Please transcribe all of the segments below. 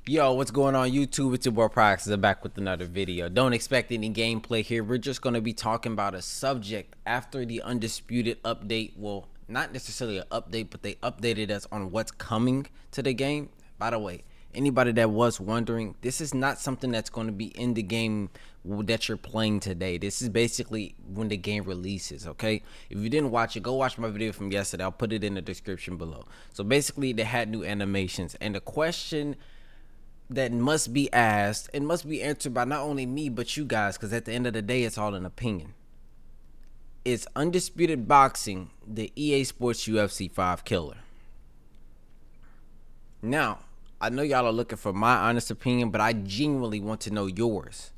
Yo, what's going on YouTube? It's your boy Pryoxis. I'm back with another video. Don't expect any gameplay here. We're just going to be talking about a subject after the Undisputed update. Well, not necessarily an update, but they updated us on what's coming to the game. By the way, anybody that was wondering, this is not something that's going to be in the game that you're playing today. This is basically when the game releases, okay? If you didn't watch it, go watch my video from yesterday. I'll put it in the description below. So basically, they had new animations, and the question that must be asked and must be answered by not only me but you guys, because at the end of the day it's all an opinion. Is Undisputed Boxing the EA Sports UFC 5 killer? Now, I know y'all are looking for my honest opinion, but I genuinely want to know yours.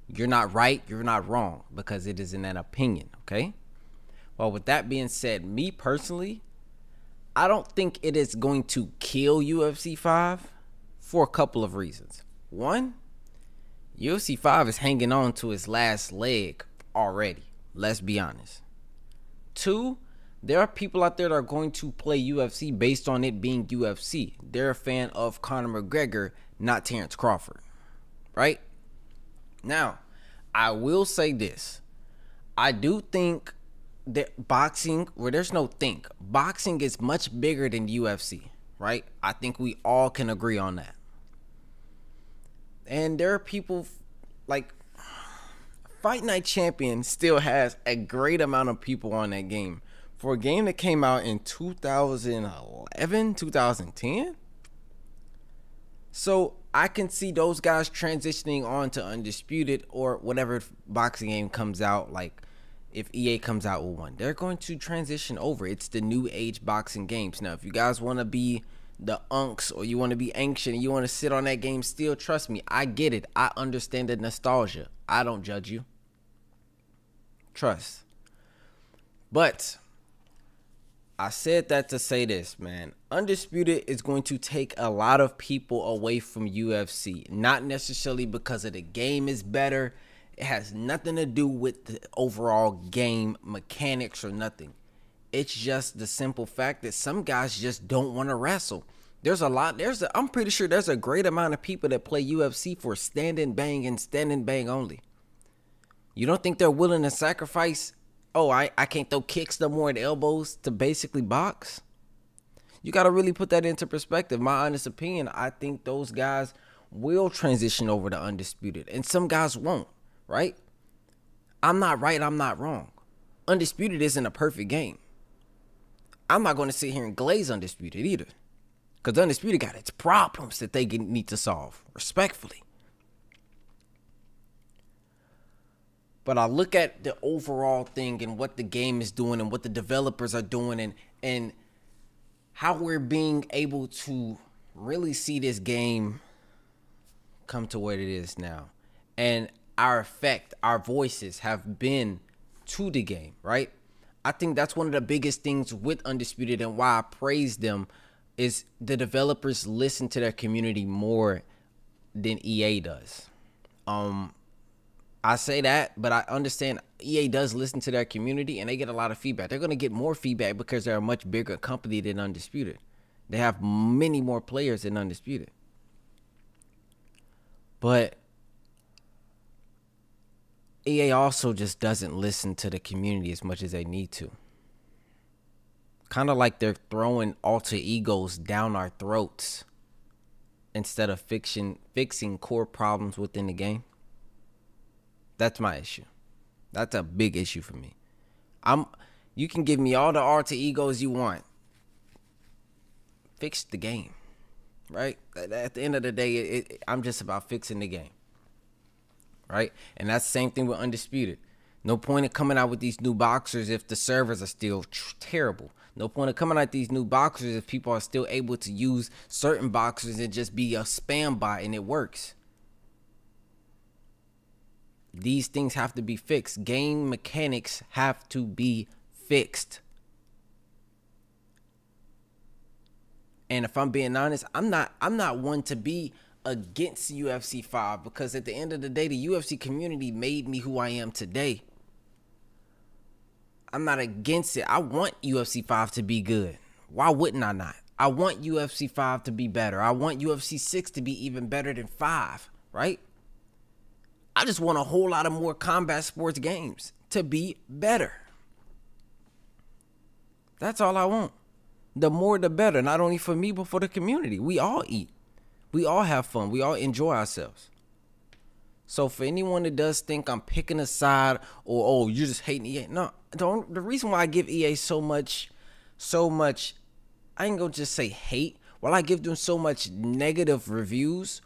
You're not right, you're not wrong, because it is an opinion, okay? Well, with that being said, me personally, I don't think it is going to kill UFC 5 for a couple of reasons. One, UFC 5 is hanging on to its last leg already. Let's be honest. Two, there are people out there that are going to play UFC based on it being UFC. They're a fan of Conor McGregor, not Terrence Crawford. Right? Now, I will say this. I do think that boxing, where there's no think, boxing is much bigger than UFC. Right? I think we all can agree on that. And there are people like Fight Night Champion still has a great amount of people on that game. For a game that came out in 2011, 2010. So I can see those guys transitioning on to Undisputed or whatever boxing game comes out. Like if EA comes out with one, they're going to transition over. It's the new age boxing games. Now, if you guys want to be the unks or you want to be anxious and you want to sit on that game still, trust me, I get it. I understand the nostalgia. I don't judge you. Trust. But I said that to say this, man. Undisputed is going to take a lot of people away from UFC. Not necessarily because of the game is better. It has nothing to do with the overall game mechanics or nothing. It's just the simple fact that some guys just don't want to wrestle. I'm pretty sure there's a great amount of people that play UFC for stand and bang and stand and bang only. You don't think they're willing to sacrifice, oh, I can't throw kicks no more and elbows to basically box? You got to really put that into perspective. My honest opinion, I think those guys will transition over to Undisputed. And some guys won't, right? I'm not right, I'm not wrong. Undisputed isn't a perfect game. I'm not going to sit here and glaze Undisputed either. Because Undisputed got its problems that they need to solve, respectfully. But I look at the overall thing and what the game is doing and what the developers are doing and how we're being able to really see this game come to what it is now. And our effect, our voices have been to the game, right? I think that's one of the biggest things with Undisputed and why I praise them is the developers listen to their community more than EA does. I say that, but I understand EA does listen to their community and they get a lot of feedback. They're going to get more feedback because they're a much bigger company than Undisputed. They have many more players than Undisputed. But EA also just doesn't listen to the community as much as they need to. Kind of like they're throwing alter egos down our throats instead of fixing core problems within the game. That's my issue. That's a big issue for me. You can give me all the alter egos you want. Fix the game, right? At the end of the day, I'm just about fixing the game. Right? And that's the same thing with Undisputed. No point in coming out with these new boxers if the servers are still terrible. No point in coming out with these new boxers if people are still able to use certain boxers and just be a spam bot and it works. These things have to be fixed. Game mechanics have to be fixed. And if I'm being honest, I'm not one to be against UFC 5 because at the end of the day, the UFC community made me who I am today. I'm not against it. I want UFC 5 to be good. Why wouldn't I not? I want UFC 5 to be better. I want UFC 6 to be even better than 5, right? I just want a whole lot of more combat sports games to be better. That's all I want. The more the better, not only for me, but for the community. We all eat. We all have fun. We all enjoy ourselves. So for anyone that does think I'm picking a side or, oh, you're just hating EA. No, the reason why I give EA so much, I ain't gonna just say hate. While I give them so much negative reviews,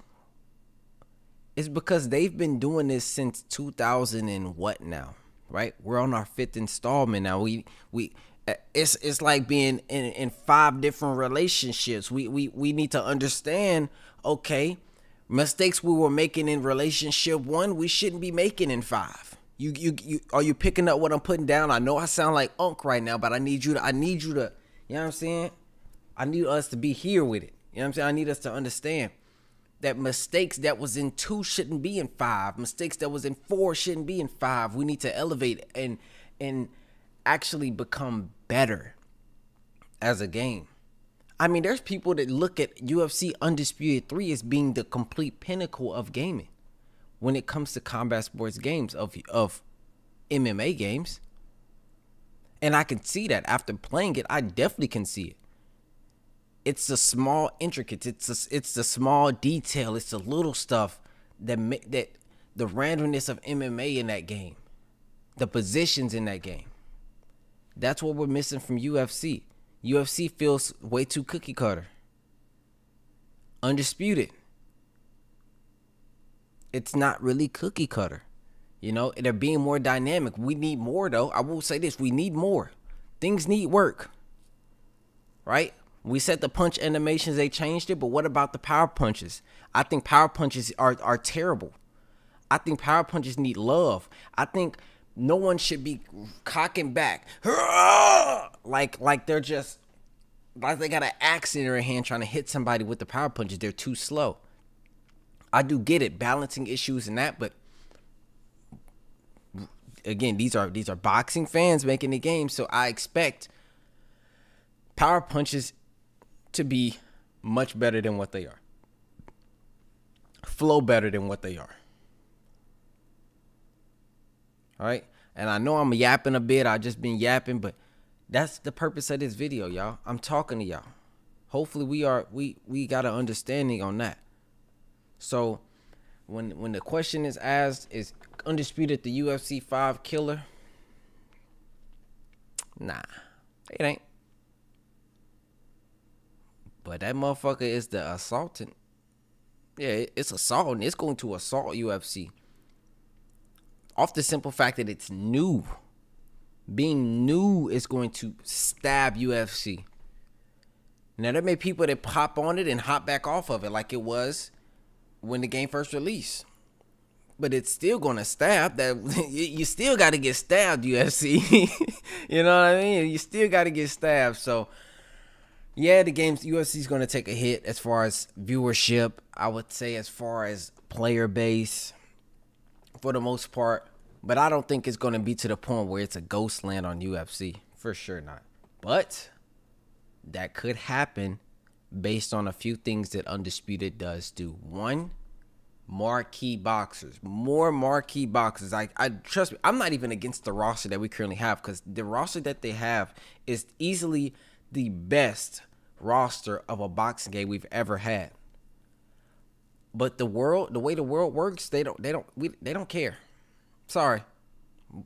is because they've been doing this since 2000 and what now, right? We're on our 5th installment now. It's like being in 5 different relationships. We need to understand, okay, mistakes we were making in relationship 1, we shouldn't be making in 5. You are you picking up what I'm putting down? I know I sound like Unc right now, but I need you to, you know what I'm saying? I need us to be here with it. You know what I'm saying? I need us to understand that mistakes that was in 2 shouldn't be in 5. Mistakes that was in 4 shouldn't be in 5. We need to elevate and actually become better as a game. I mean, there's people that look at UFC Undisputed 3 as being the complete pinnacle of gaming when it comes to combat sports games, of MMA games. And I can see that after playing it. I definitely can see it. It's the small intricates. It's the small detail. It's the little stuff that the randomness of MMA in that game, the positions in that game. That's what we're missing from UFC. UFC feels way too cookie cutter. Undisputed, it's not really cookie cutter. You know, they're being more dynamic. We need more, though. I will say this: we need more. Things need work, right? We said the punch animations, they changed it, but what about the power punches? I think power punches are terrible. I think power punches need love. I think no one should be cocking back like they're just, like they got an axe in their hand trying to hit somebody with the power punches. They're too slow. I do get it, balancing issues and that, but again, these are boxing fans making the game, so I expect power punches to be much better than what they are. Flow better than what they are. All right? And I know I'm yapping a bit. I just been yapping, but that's the purpose of this video, y'all. I'm talking to y'all. Hopefully we got an understanding on that. So when the question is asked, is Undisputed the UFC 5 killer? Nah, it ain't. But that motherfucker is the assaultant. Yeah, it's assaulting. It's going to assault UFC. Off the simple fact that it's new. Being new is going to stab UFC. Now, there may be people that pop on it and hop back off of it like it was when the game first released. But it's still going to stab. That you still got to get stabbed, UFC. You know what I mean? You still got to get stabbed. So, yeah, the game's UFC is going to take a hit as far as viewership. I would say as far as player base for the most part. But I don't think it's going to be to the point where it's a ghost land on UFC. For sure not. But that could happen based on a few things that Undisputed does do. One, marquee boxers. More marquee boxers. I trust me, I'm not even against the roster that we currently have, because the roster that they have is easily the best roster of a boxing game we've ever had. But the way the world works, they don't care. Sorry.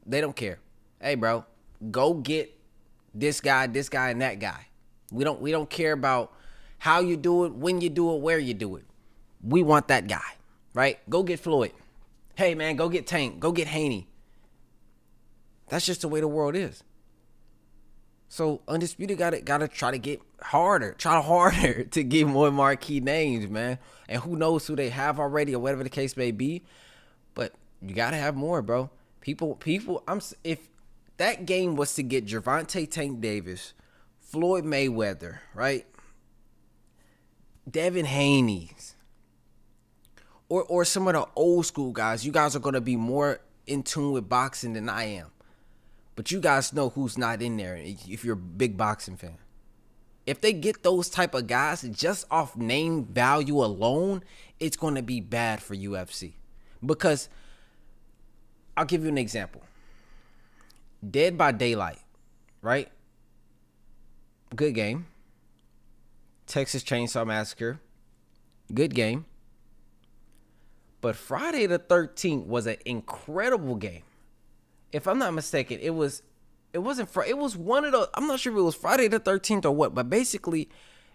They don't care. Hey, bro, go get this guy, and that guy. We don't care about how you do it, when you do it, where you do it. We want that guy, right? Go get Floyd. Hey, man, go get Tank. Go get Haney. That's just the way the world is. So Undisputed gotta try to get harder, to get more marquee names, man. And who knows who they have already or whatever the case may be. But you gotta have more, bro. People. If that game was to get Gervonta Tank Davis, Floyd Mayweather, right? Devin Haney, or some of the old school guys, you guys are gonna be more in tune with boxing than I am. But you guys know who's not in there if you're a big boxing fan. If they get those type of guys just off name value alone, it's going to be bad for UFC. Because I'll give you an example. Dead by Daylight, right? Good game. Texas Chainsaw Massacre, good game. But Friday the 13th was an incredible game. If I'm not mistaken, it was one of the, I'm not sure if it was Friday the 13th or what, but basically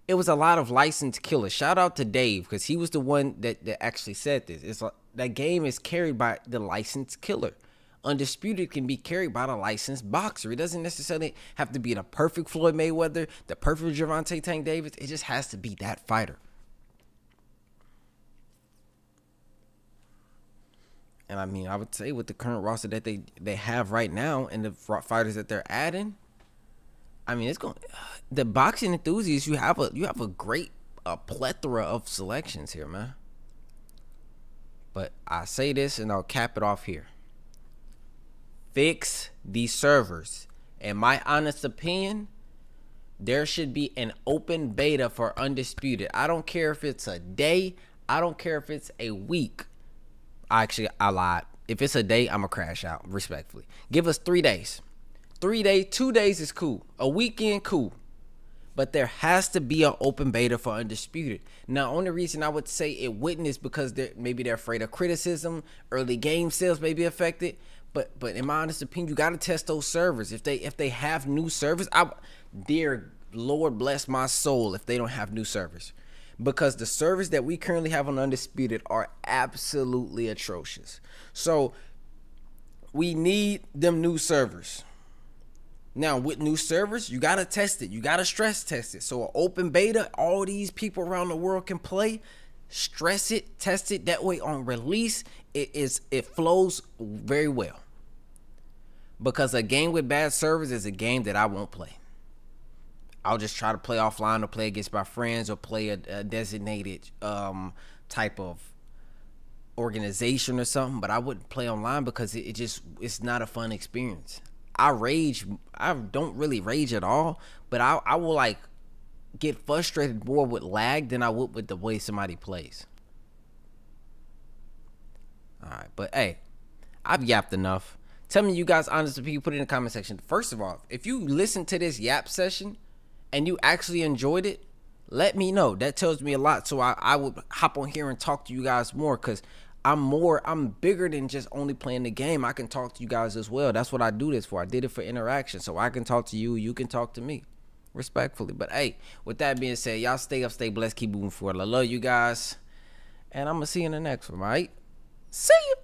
it was a lot of licensed killers. Shout out to Dave, because he was the one that actually said this. It's like, that game is carried by the licensed killer. Undisputed can be carried by the licensed boxer. It doesn't necessarily have to be the perfect Floyd Mayweather, the perfect Gervonta Tank Davis. It just has to be that fighter. And I mean, I would say with the current roster that they have right now and the fighters that they're adding, I mean, it's going. The boxing enthusiasts, you have a great plethora of selections here, man. But I say this and I'll cap it off here. Fix these servers. In my honest opinion, there should be an open beta for Undisputed. I don't care if it's a day. I don't care if it's a week. Actually, I lied. If it's a day, I'm going to crash out, respectfully. Give us 3 days. 3 days, 2 days is cool. A weekend, cool. But there has to be an open beta for Undisputed. Now, only reason I would say it wouldn't is because maybe they're afraid of criticism. Early game sales may be affected. But in my honest opinion, you got to test those servers. If they have new servers, dear Lord bless my soul if they don't have new servers. Because the servers that we currently have on Undisputed are absolutely atrocious. So we need them new servers. Now, with new servers, you got to test it. You got to stress test it. So an open beta, all these people around the world can play. Stress it, test it. That way on release, it flows very well. Because a game with bad servers is a game that I won't play. I'll just try to play offline or play against my friends or play a designated type of organization or something. But I wouldn't play online because it's not a fun experience. I don't really rage at all, but I will like get frustrated more with lag than I would with the way somebody plays. All right, but hey, I've yapped enough. Tell me, you guys, honestly, put it in the comment section. First of all, if you listen to this yap session and you actually enjoyed it, let me know. That tells me a lot. So I would hop on here and talk to you guys more, because I'm bigger than just only playing the game. I can talk to you guys as well. That's what I do this for. I did it for interaction. So I can talk to you. You can talk to me respectfully. But hey, with that being said, y'all stay up, stay blessed, keep moving forward. I love you guys. And I'm going to see you in the next one, all right? See you.